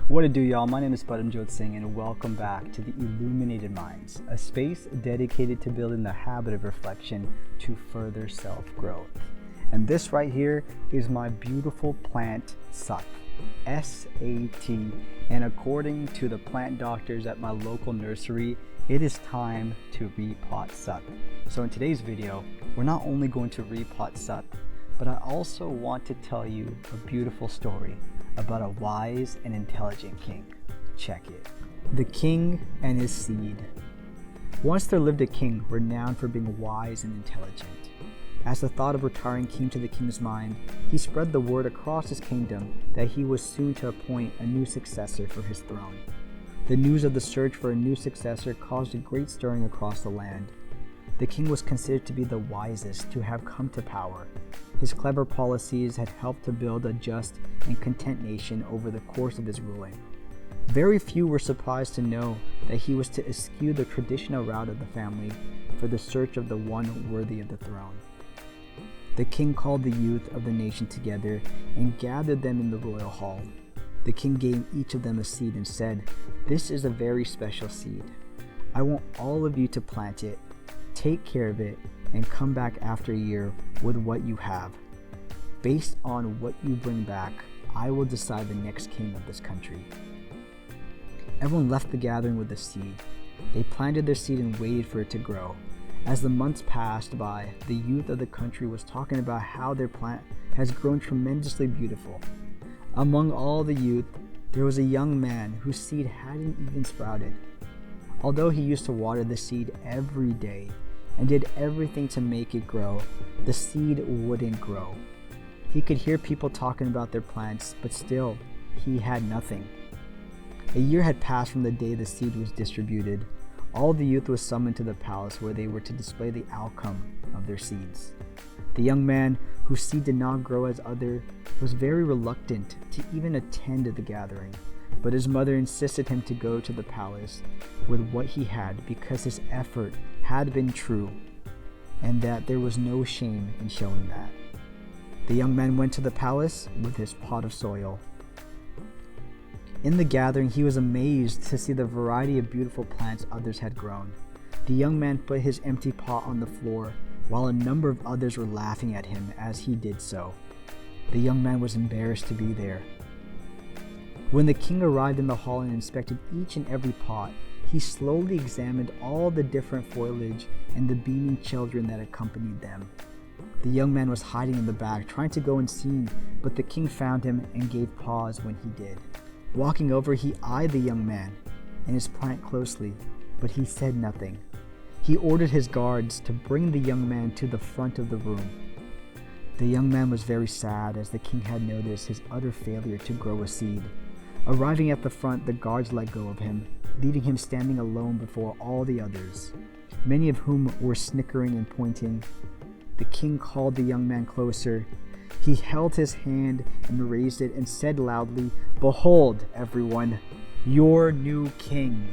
What it do, y'all? My name is Paramjot Singh and welcome back to the Illuminated Mindz, a space dedicated to building the habit of reflection to further self-growth. And this right here is my beautiful plant Sat, S-A-T, and according to the plant doctors at my local nursery, it is time to repot Sat. So in today's video, we're not only going to repot Sat, but I also want to tell you a beautiful story about a wise and intelligent king. Check it. The king and his seed. Once there lived a king renowned for being wise and intelligent. As the thought of retiring came to the king's mind, he spread the word across his kingdom that he was soon to appoint a new successor for his throne. The news of the search for a new successor caused a great stirring across the land. The king was considered to be the wisest to have come to power. His clever policies had helped to build a just and content nation over the course of his ruling. Very few were surprised to know that he was to eschew the traditional route of the family for the search of the one worthy of the throne. The king called the youth of the nation together and gathered them in the royal hall. The king gave each of them a seed and said, "This is a very special seed. I want all of you to plant it, take care of it, and come back after a year with what you have. Based on what you bring back, I will decide the next king of this country." Everyone left the gathering with the seed. They planted their seed and waited for it to grow. As the months passed by, the youth of the country was talking about how their plant has grown tremendously beautiful. Among all the youth, there was a young man whose seed hadn't even sprouted. Although he used to water the seed every day and did everything to make it grow, the seed wouldn't grow. He could hear people talking about their plants, but still, he had nothing. A year had passed from the day the seed was distributed. All the youth was summoned to the palace where they were to display the outcome of their seeds. The young man, whose seed did not grow as others, was very reluctant to even attend the gathering, but his mother insisted him to go to the palace with what he had because his effort had been true, and that there was no shame in showing that. The young man went to the palace with his pot of soil. In the gathering, he was amazed to see the variety of beautiful plants others had grown. The young man put his empty pot on the floor, while a number of others were laughing at him as he did so. The young man was embarrassed to be there. When the king arrived in the hall and inspected each and every pot, he slowly examined all the different foliage and the beaming children that accompanied them. The young man was hiding in the back, trying to go unseen, but the king found him and gave pause when he did. Walking over, he eyed the young man and his plant closely, but he said nothing. He ordered his guards to bring the young man to the front of the room. The young man was very sad as the king had noticed his utter failure to grow a seed. Arriving at the front, the guards let go of him, leaving him standing alone before all the others, many of whom were snickering and pointing. The king called the young man closer. He held his hand and raised it and said loudly, "Behold, everyone, your new king."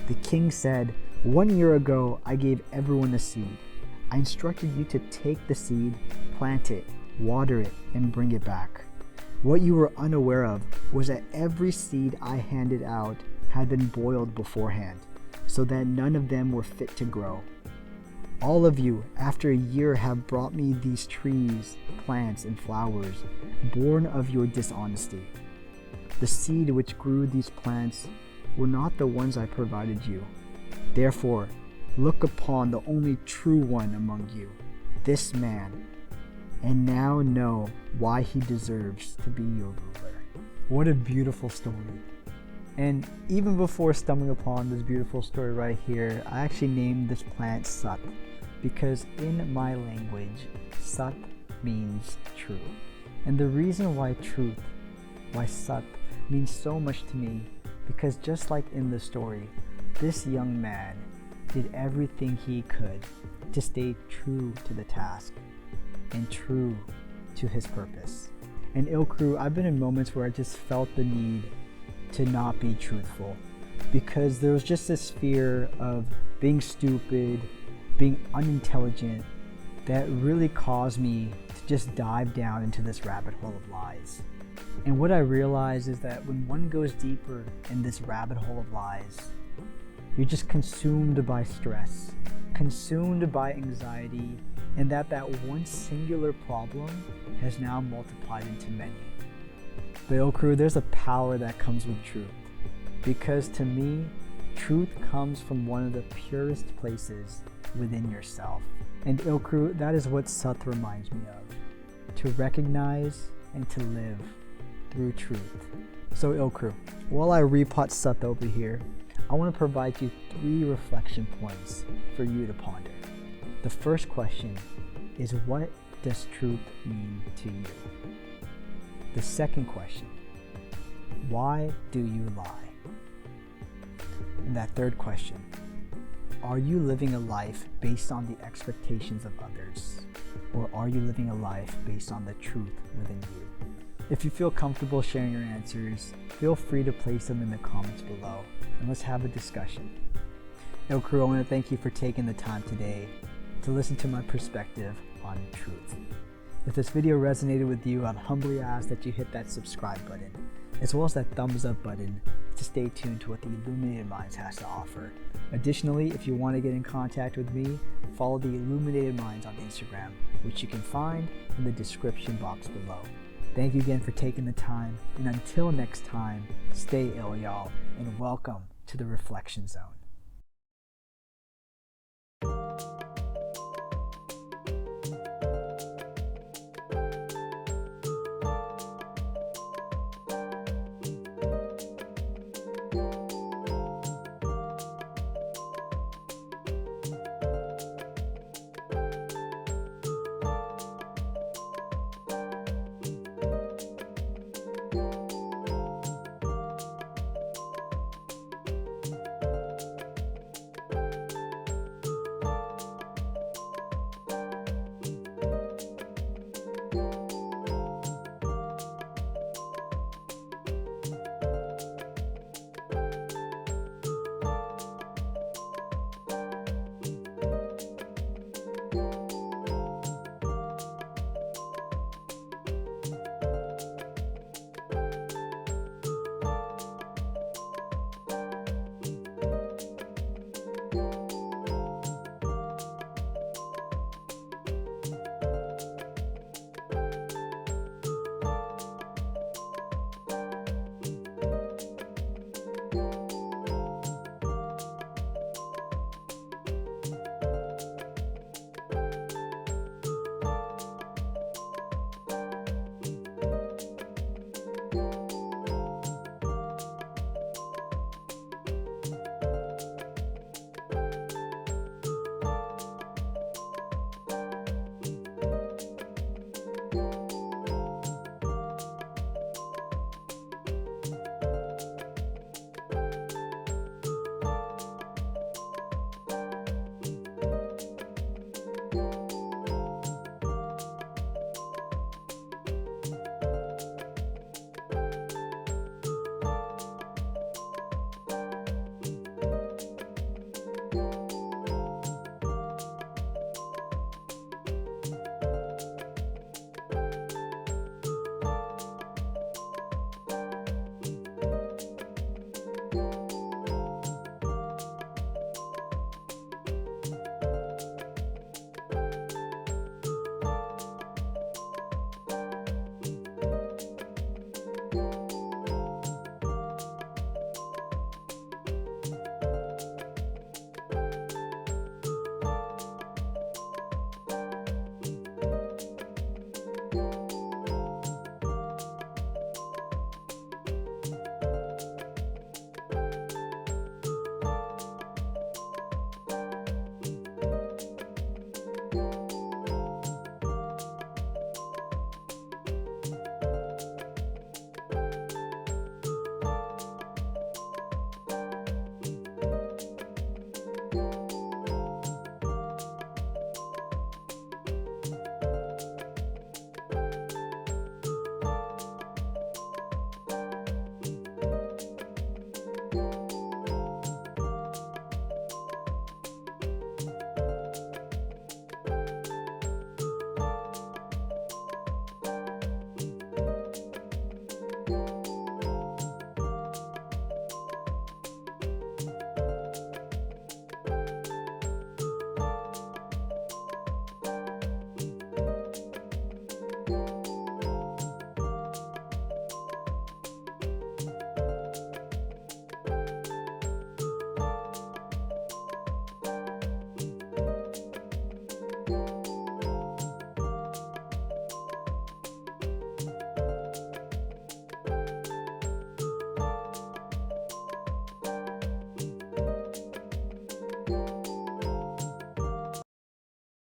The king said, "1 year ago, I gave everyone a seed. I instructed you to take the seed, plant it, water it, and bring it back. What you were unaware of was that every seed I handed out had been boiled beforehand, so that none of them were fit to grow. All of you, after a year, have brought me these trees, plants, and flowers, born of your dishonesty. The seed which grew these plants were not the ones I provided you. Therefore, look upon the only true one among you, this man, and now know why he deserves to be your ruler." What a beautiful story. And even before stumbling upon this beautiful story right here, I actually named this plant Sat, because in my language, Sat means true. And the reason why truth, why Sat means so much to me, because just like in the story, this young man did everything he could to stay true to the task and true to his purpose. And Ilkru, I've been in moments where I just felt the need to not be truthful, because there was just this fear of being stupid, being unintelligent, that really caused me to just dive down into this rabbit hole of lies. And what I realize is that when one goes deeper in this rabbit hole of lies, you're just consumed by stress, consumed by anxiety, and that one singular problem has now multiplied into many. But crew, there's a power that comes with truth. Because to me, truth comes from one of the purest places within yourself. And crew, that is what Sat reminds me of. To recognize and to live through truth. So crew, while I repot Sat over here, I want to provide you 3 reflection points for you to ponder. The first question is, what does truth mean to you? The second question, why do you lie? And that third question, are you living a life based on the expectations of others? Or are you living a life based on the truth within you? If you feel comfortable sharing your answers, feel free to place them in the comments below, and let's have a discussion. Crew, I want to thank you for taking the time today to listen to my perspective on truth. If this video resonated with you, I'd humbly ask that you hit that subscribe button, as well as that thumbs up button, to stay tuned to what the Illuminated Mindz has to offer. Additionally, if you want to get in contact with me, follow the Illuminated Mindz on Instagram, which you can find in the description box below. Thank you again for taking the time, and until next time, stay ill, y'all, and welcome to the Reflection Zone.